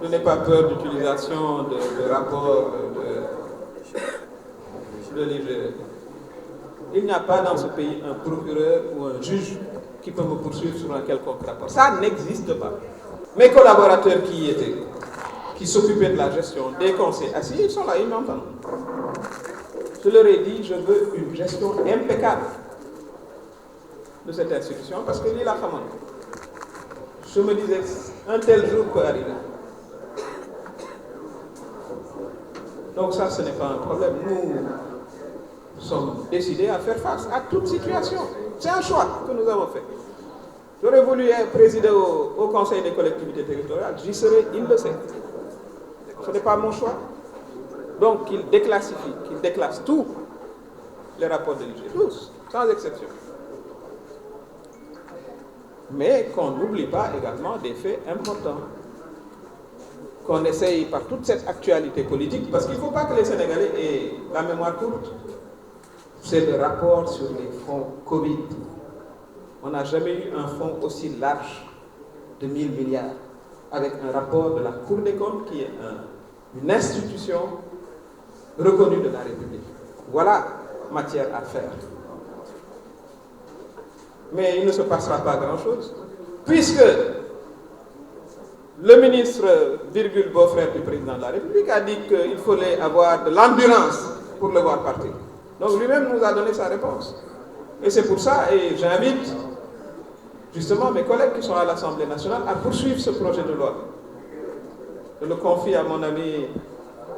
Je n'ai pas peur d'utilisation de rapports de l'IGE. Il n'y a pas dans ce pays un procureur ou un juge qui peut me poursuivre sur un quelconque rapport. Ça n'existe pas. Mes collaborateurs qui y étaient, qui s'occupaient de la gestion des conseils assis, ils sont là, ils m'entendent. Je leur ai dit, je veux une gestion impeccable de cette institution parce que lii la xamoon. Je me disais, un tel jour peut arriver. Donc ça, ce n'est pas un problème. Nous sommes décidés à faire face à toute situation. C'est un choix que nous avons fait. J'aurais voulu présider au Conseil des collectivités territoriales. J'y serai, il le sait. Ce n'est pas mon choix. Donc qu'il déclassifie, qu'il déclasse tous les rapports de l'IGE, tous, sans exception. Mais qu'on n'oublie pas également des faits importants. Qu'on essaye par toute cette actualité politique, parce qu'il ne faut pas que les Sénégalais aient la mémoire courte. C'est le rapport sur les fonds Covid. On n'a jamais eu un fonds aussi large de 1 000 milliards, avec un rapport de la Cour des comptes qui est une institution reconnue de la République. Voilà matière à faire. Mais il ne se passera pas grand-chose, puisque le ministre, beau-frère du président de la République, a dit qu'il fallait avoir de l'endurance pour le voir partir. Donc lui-même nous a donné sa réponse. Et c'est pour ça, et j'invite justement mes collègues qui sont à l'Assemblée nationale à poursuivre ce projet de loi. Je le confie à mon ami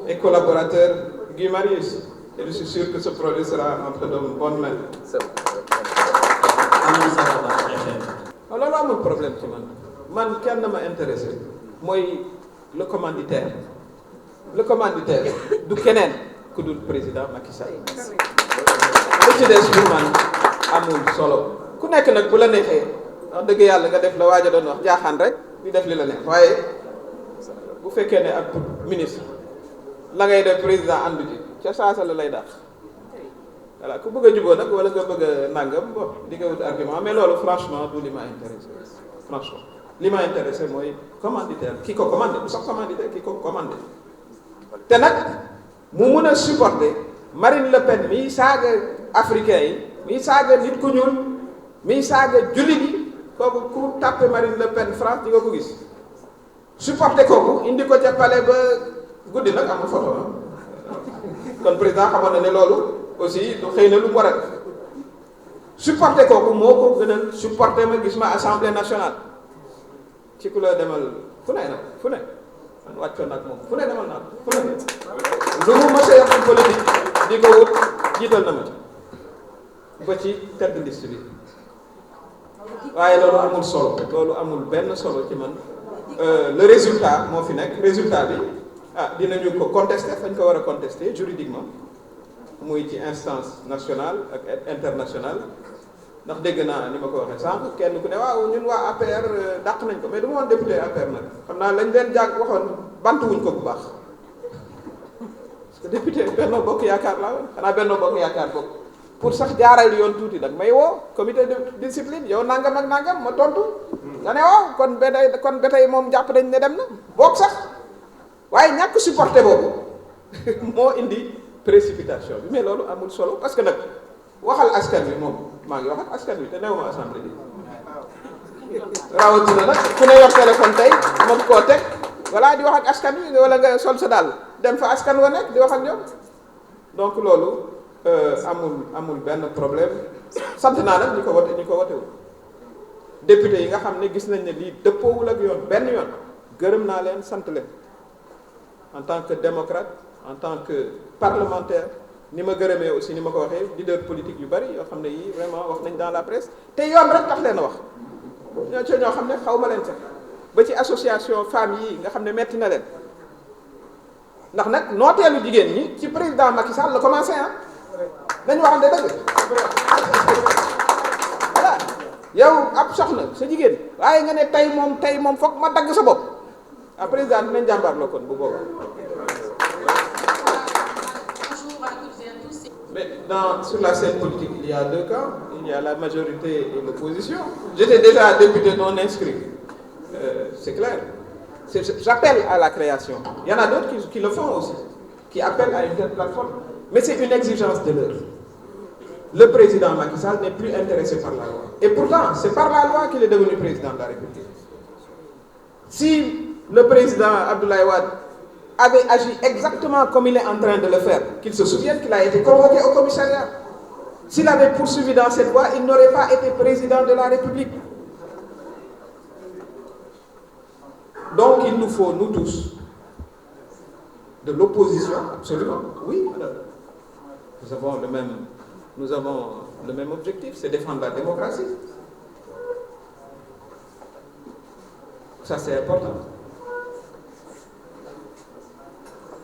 et collaborateur Guy Marius. Et je suis sûr que ce projet sera entre de bonnes mains. Alors amul problème ci man kenn ma intéressé mooy le commanditaire du keneen ku dul président Macky Sall lu ci des pour man amul solo ku nekk nag bu la neexee wax dëgg yàlla nga def la waaja doon wax jaaxaan rek di def li la neex waaye bu fekkee ne ak ministre la ngay def président àndu ci ca saasa la lay dàq. Voilà, ku bëgg a jubóo nag wala nga bëgg a nangam bon di nga wut argument mais loolu franchement du li ma intéressé franchement li ma intéressé mooy commanditaire ki ko commandé bu sax commanditaire ki ko commandé te nag mu mun a supporter Marine Le Pen miy saaga africain yi miy saaga nit ku ñuul miy saaga jullit yi kooku ku tàppe Marine Le Pen France di nga ko gis supporter kooku indi ko ca palais ba guddi nag amul photo kon président xamoon na ne loolu aussi xëy na lu mu war a def supporter kooku moo ko gënal supporter ma gis ma assemblée nationale ci ku la demal fu ne nag fu ne man wàccoon nag moom fu ne demal naa fu ne lu mu mës a yàq politique di ko wut jiital na ma ci ba ci tête de liste bi waaye loolu amul solo loolu amul benn solo ci man le résultat moo fi nekk résultat bi dinañu ko contester fañ ko war a contester juridiquement muy ci instance nationale ak internationale ndax dégg naa ni ma ko waxee sànq kenn ku ne waaw ñun waa APR dàq nañ ko mais du ma woon député APR nag xam naa lañ leen jàng waxoon bantu wuñ ko bu baax parce que député Benno Bokk Yaakaar laa woon xanaa Benno Bokk Yaakaar bokk pour sax jaaral yoon tuuti nag may woo comité de discipline yow nangam ak nangam ma tontu nga ne waaw kon ba tey moom jàpp nañ ne dem na bokk sax waaye ñàkk supporté boobu moo indi précipitation bi mais loolu amul solo parce que nag waxal askan wi moom maa ngi wax ak askan wi te néew ma assemblée bi rawatina nag ku ne yor téléphone tey moom koo teg voilà di wax ak askan wi wala nga sol sa daal dem fa askan wa nekk di wax ak ñoom donc loolu amul benn problème sant naa nag ñu ko wotewul député yi nga xam ne gis nañ ne lii dëppoowul ak yoon benn yoon gërëm naa leen sant leen en tant que démocrate en tant que parlementaire ni ma gërëmee aussi ni ma ko waxee leader politique yu bari yoo xam ne yii vraiment wax nañ dans la presse te yoon rek tax leen a wax ñoo xam ne xaw ma leen sax ba ci association femmes yi nga xam ne metti na leen ndax nag nooteelu jigéen ñi ci président Macky Sall la commencé dañu waxante dëgg voilà yow ab soxna sa jigéen waaye nga ne tey moom foog ma dagg sa bopp président dinañ jàmbaarloo kon bu boobaa. Mais sur la scène politique, il y a deux camps. Il y a la majorité et l'opposition. J'étais déjà député non inscrit. C'est clair. J'appelle à la création. Il y en a d'autres qui le font aussi, qui appellent à une telle plateforme. Mais c'est une exigence de l'heure. Le président Macky Sall n'est plus intéressé par la loi. Et pourtant, c'est par la loi qu'il est devenu président de la République. Si le président Abdoulaye Wade avait agi exactement comme il est en train de le faire, qu'il se souvienne qu'il a été convoqué au commissariat. S'il avait poursuivi dans cette voie, il n'aurait pas été président de la République. Donc il nous faut, nous tous, de l'opposition, absolument, oui. Nous avons le même objectif, c'est défendre la démocratie. Ça, c'est important.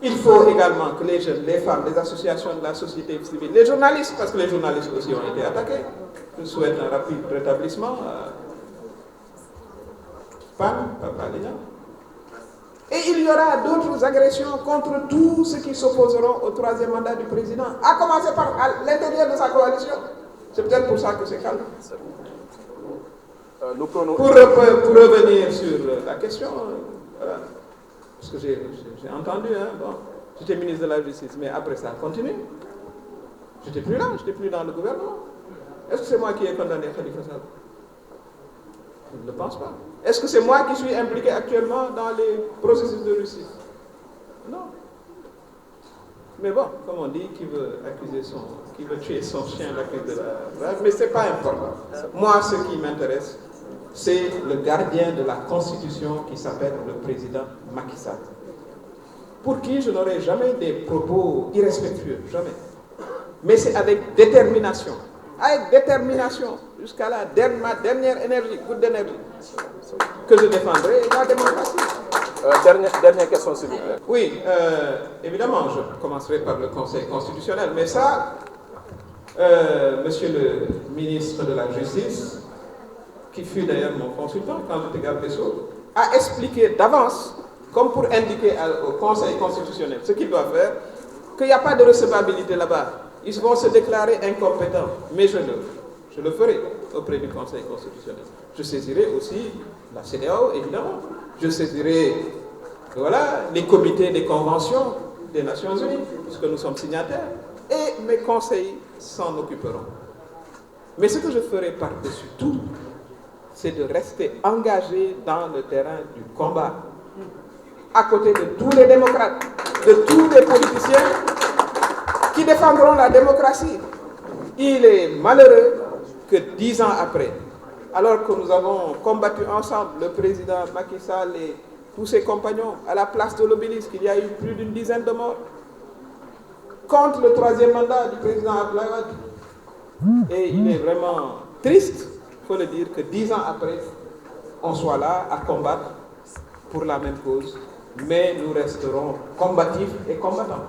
Il faut également que les jeunes, les femmes, les associations de la société civile, les journalistes, parce que les journalistes aussi ont été attaqués, je souhaite un rapide rétablissement. Papa Léna. Et il y aura d'autres agressions contre tous ceux qui s'opposeront au troisième mandat du président, à commencer par l'intérieur de sa coalition. C'est peut-être pour ça que c'est calme. Pour revenir sur la question, voilà. Parce que j'ai entendu, bon, j'étais ministre de la Justice, mais après ça continue. J'étais plus là, j'étais plus dans le gouvernement. Est-ce que c'est moi qui ai condamné Khalifa Sall? Je ne le pense pas. Est-ce que c'est moi qui suis impliqué actuellement dans les processus de justice? Non. Mais bon, comme on dit, qui veut tuer son chien l'accuse de la... Mais ce n'est pas important. Moi, ce qui m'intéresse, c'est le gardien de la Constitution qui s'appelle le président Macky Sall, pour qui je n'aurai jamais des propos irrespectueux, jamais. Mais c'est avec détermination, jusqu'à ma dernière énergie, goutte d'énergie, que je défendrai la démocratie. Dernière question, s'il vous plaît. Oui, évidemment, je commencerai par le Conseil constitutionnel, mais ça, monsieur le ministre de la Justice, qui fut d'ailleurs mon consultant quand j'étais garde des Sceaux, a expliqué d'avance, comme pour indiquer au Conseil constitutionnel ce qu'il doit faire, qu'il n'y a pas de recevabilité là-bas. Ils vont se déclarer incompétents. Mais je le ferai auprès du Conseil constitutionnel. Je saisirai aussi la CEDEAO, évidemment. Je saisirai les comités des conventions des Nations Unies, puisque nous sommes signataires, et mes conseils s'en occuperont. Mais ce que je ferai par-dessus tout, c'est de rester engagé dans le terrain du combat, à côté de tous les démocrates, de tous les politiciens qui défendront la démocratie. Il est malheureux que 10 ans après, alors que nous avons combattu ensemble, le président Macky Sall et tous ses compagnons, à la place de l'Obélisque, il y a eu plus d'une dizaine de morts, contre le troisième mandat du président Abdoulaye Wade. Et il est vraiment triste, il faut le dire, que 10 ans après, on soit là à combattre pour la même cause, mais nous resterons combatifs et combattants.